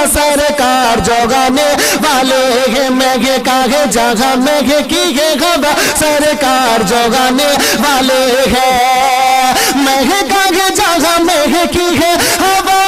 سرکار جگانے والے ہیں میگھے کاغے جگہ میگھے کی ہے خبر سرکار جگانے والے ہیں میگھے کاغے جگہ میگھے کی ہے خبر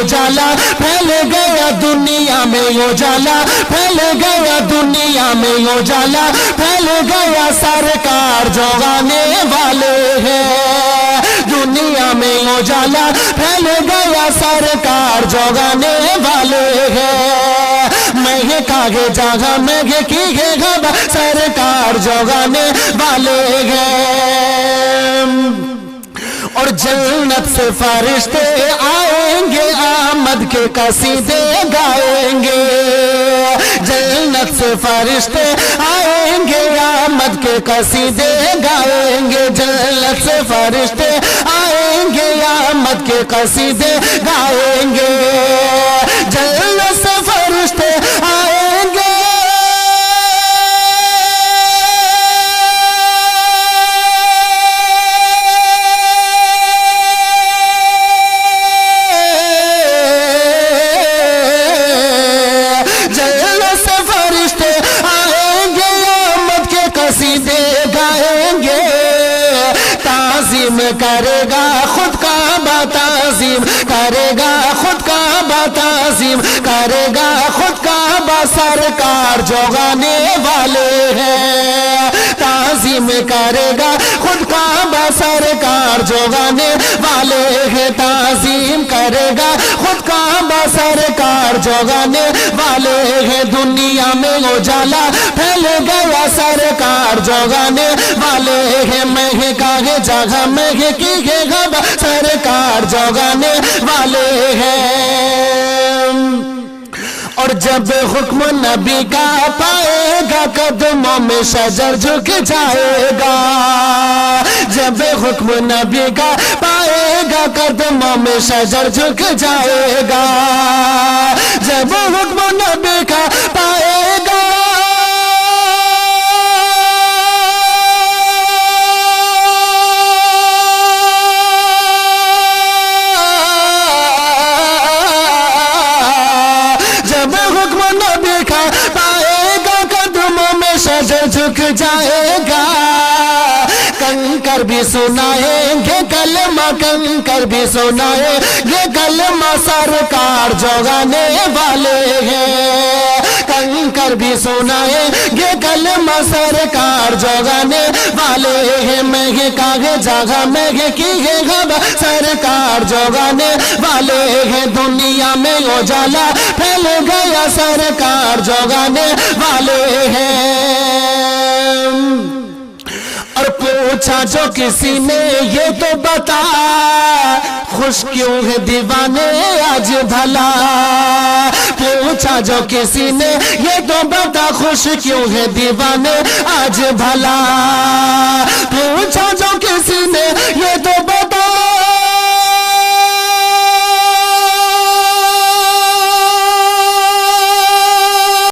اجالا پھیل گیا دنیا میں اجالا پھیل گیا دنیا میں اجالا پھیل گیا سرکار جگانے والے ہیں دنیا میں اجالا پھیل گیا سرکار جگانے والے ہیں میں کاغے جگہ میں کی ہے خبر سرکار جگانے والے ہیں اور جنت سے فرشتے آئیں گے آمد کے قصیدے گائیں گے جنت سے فرشتے آئیں گے آمد کے قصیدے گائیں گے جنت سے فرشتے آئیں گے آمد کے قصیدے گائیں گے جنت سے فرشتے آئیں گے کرے گا خود کا تعظیم کرے گا خود کا تعظیم کرے گا خود کا سرکار جگانے والے ہیں تعظیم کرے گا خود کا سرکار جگانے والے ہیں تعظیم کرے گا خود کا سرکار جگانے والے ہیں دنیا میں اجالا پھیل گیا سرکار جگانے والے ہیں میں کاغے جگہ میں کی ہے خبر سرکار جگانے والے ہیں اور جب حکم نبی کا پائے گا قدموں میں شجر جھک جائے گا جب حکم نبی کا پائے گا قدموں میں شجر جھک جائے گا جب حکم نبی کا پائے گا جھک جائے گا کنکر بھی سنائیں گے کلمہ کنکر بھی سنائیں گے کلمہ سرکار جگانے والے ہیں کنکر بھی سنائیں گے کلمہ سرکار جگانے والے ہیں میں کاغے جگہ میں کی ہے خبر سرکار جگانے والے ہیں دنیا میں اجالا پھیل گیا سرکار جگانے والے ہیں اور پوچھا جو کسی نے یہ تو بتا خوش کیوں ہے دیوانے آج بھلا پوچھا جو کسی نے یہ تو بتا خوش کیوں ہے دیوانے آج بھلا پوچھا جو کسی نے یہ